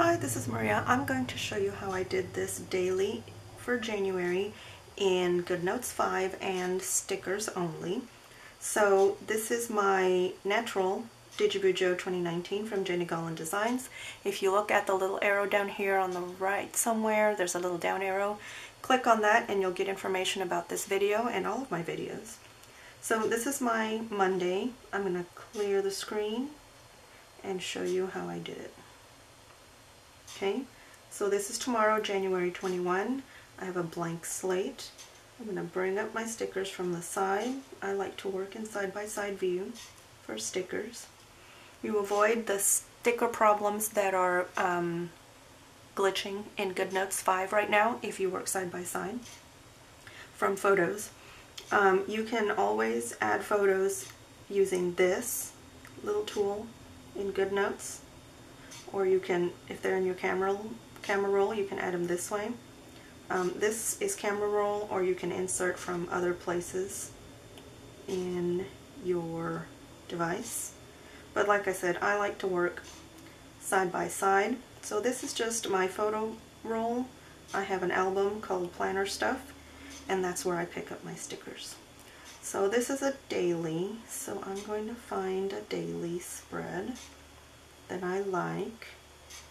Hi, this is Maria. I'm going to show you how I did this daily for January in Goodnotes 5 and stickers only. So this is my natural DigiBujo 2019 from Gollan Designs. If you look at the little arrow down here on the right somewhere, there's a little down arrow. Click on that and you'll get information about this video and all of my videos. So this is my Monday. I'm going to clear the screen and show you how I did it. Okay, so this is tomorrow, January 21. I have a blank slate. I'm going to bring up my stickers from the side. I like to work in side-by-side view for stickers. You avoid the sticker problems that are glitching in Goodnotes 5 right now if you work side-by-side from photos. You can always add photos using this little tool in Goodnotes. Or you can, if they're in your camera roll, you can add them this way. This is camera roll, or you can insert from other places in your device. But like I said, I like to work side by side. So this is just my photo roll. I have an album called Planner Stuff, and that's where I pick up my stickers. So this is a daily, so I'm going to find a daily spread that I like.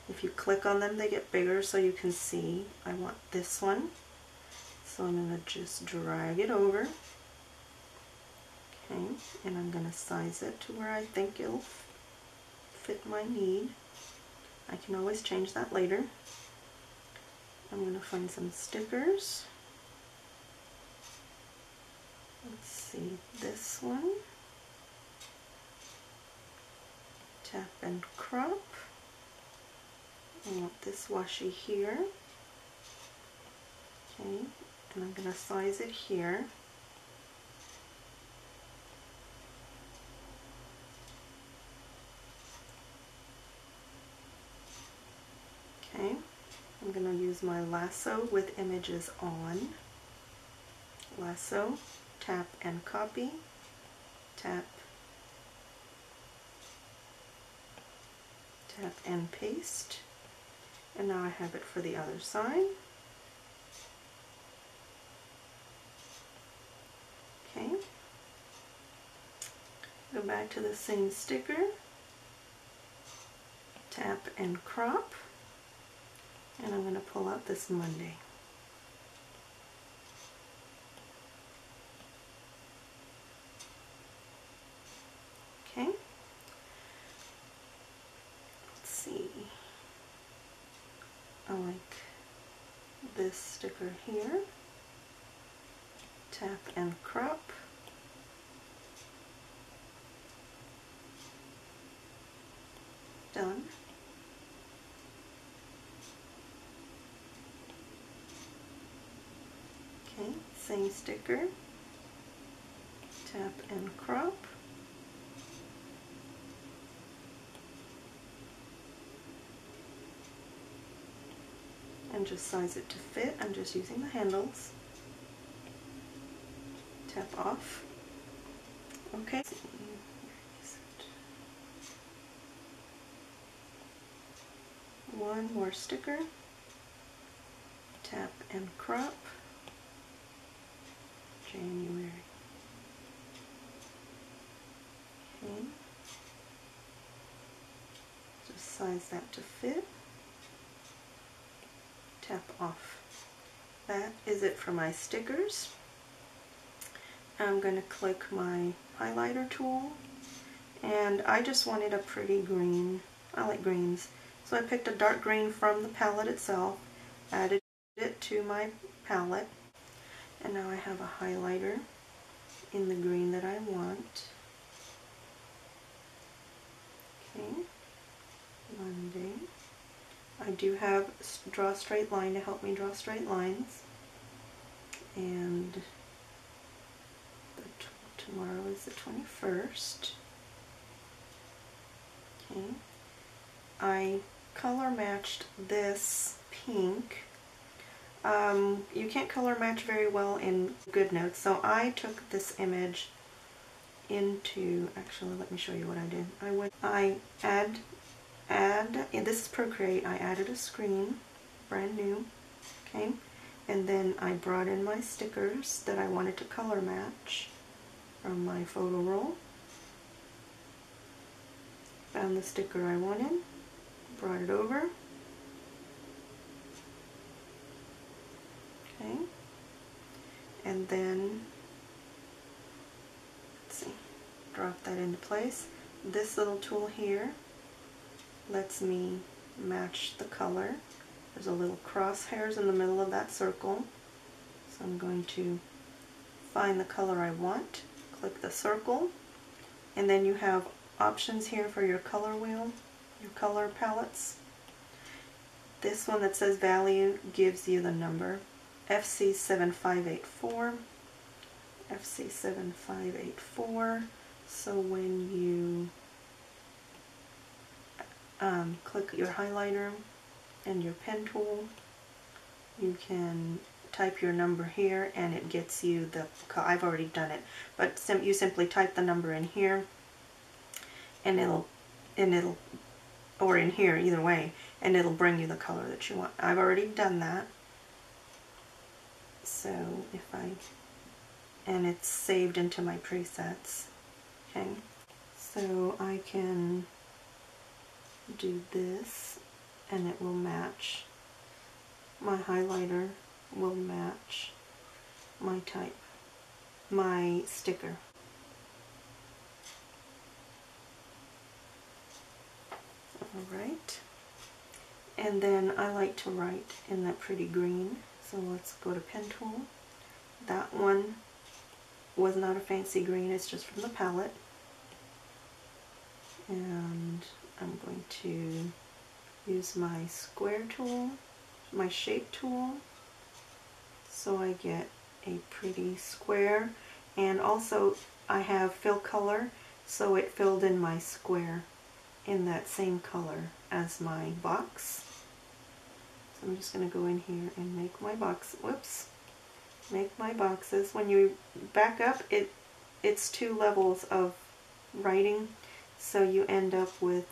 If you click on them, they get bigger so you can see. I want this one, so I'm going to just drag it over. Okay, and I'm going to size it to where I think it'll fit my need. I can always change that later. I'm going to find some stickers. Let's see, this one. Tap and crop. I want this washi here. Okay, and I'm going to size it here. Okay, I'm going to use my lasso with images on. Lasso, tap and copy, tap, tap and paste, and now I have it for the other side. Okay, go back to the same sticker, tap and crop, and I'm going to pull out this Monday. Okay. See, I like this sticker here. Tap and crop. Done. Okay, same sticker. Tap and crop. And just size it to fit. I'm just using the handles. Tap off. Okay. One more sticker. Tap and crop. January. Okay. Just size that to fit. Tap off. That is it for my stickers. I'm going to click my highlighter tool, and I just wanted a pretty green. I like greens, so I picked a dark green from the palette itself, added it to my palette, and now I have a highlighter in the green that I want. Okay, Monday. I do have draw straight line to help me draw straight lines, and tomorrow is the 21st. Okay, I color matched this pink. You can't color match very well in Goodnotes, so I took this image into, actually let me show you what I did. I add this is Procreate. I added a screen, brand new, okay? And then I brought in my stickers that I wanted to color match from my photo roll. Found the sticker I wanted, brought it over, okay? And then, let's see, drop that into place. This little tool here lets me match the color. There's a little crosshairs in the middle of that circle. So I'm going to find the color I want, click the circle, and then you have options here for your color wheel, your color palettes. This one that says value gives you the number FC7584. FC7584. So when you click your highlighter and your pen tool, you can type your number here and it gets you the, I've already done it, but you simply type the number in here and it'll, or in here, either way, and it'll bring you the color that you want. I've already done that. So and it's saved into my presets. Okay, so I can do this and it will match. My highlighter will match my type, my sticker. Alright, and then I like to write in that pretty green, so let's go to pen tool. That one was not a fancy green, it's just from the palette. And I'm going to use my square tool, my shape tool, so I get a pretty square. And also I have fill color, so it filled in my square in that same color as my box. So I'm just going to go in here and make my box, make my boxes. When you back up, it's 2 levels of writing, so you end up with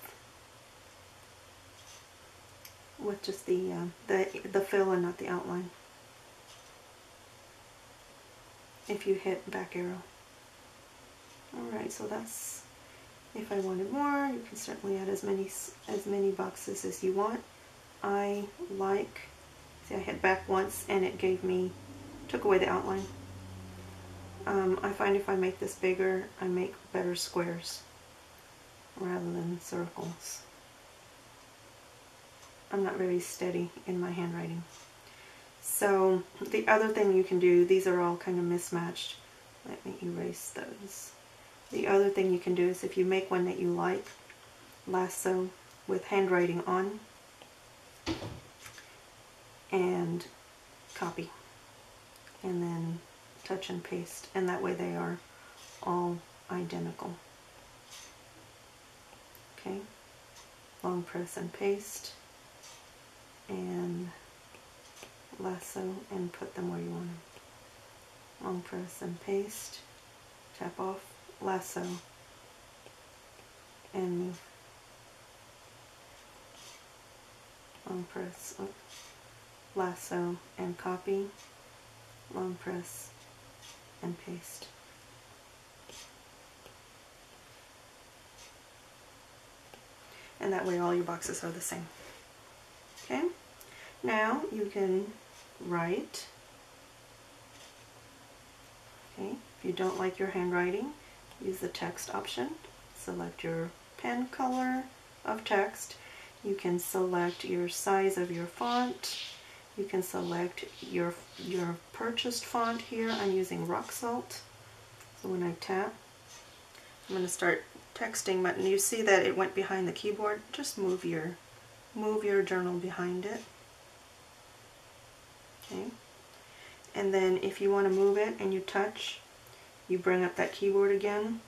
just the fill and not the outline. If you hit back arrow. Alright, so that's, if I wanted more, you can certainly add as many boxes as you want. I like, see, I hit back once and it took away the outline. I find if I make this bigger, I make better squares rather than circles. I'm not very steady in my handwriting. So the other thing you can do, these are all kind of mismatched. Let me erase those. The other thing you can do is if you make one that you like, lasso with handwriting on, and copy, and then touch and paste, and that way they are all identical. Okay, long press and paste, and lasso and put them where you want them. Long press and paste, tap off, lasso, and move. Long press, lasso and copy, long press and paste. And that way all your boxes are the same. Okay, now you can write. Okay, if you don't like your handwriting, use the text option. Select your pen color of text. You can select your size of your font. You can select your purchased font here. I'm using rock salt. So when I tap, I'm going to start texting, but you see that it went behind the keyboard. Just move your journal behind it. Okay. And then if you want to move it and you touch, you bring up that keyboard again.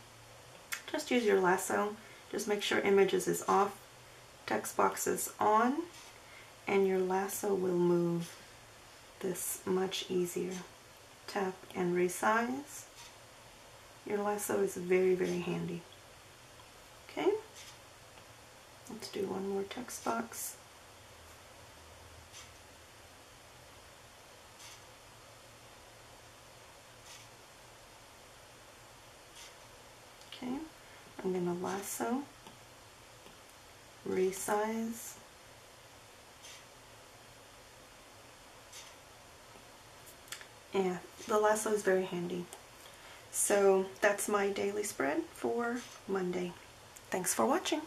Just use your lasso. Just make sure images is off, text box is on, and your lasso will move this much easier. Tap and resize. Your lasso is very, very handy. Okay? Let's do one more text box. Okay, I'm going to lasso, resize, and the lasso is very handy. So that's my daily spread for Monday. Thanks for watching.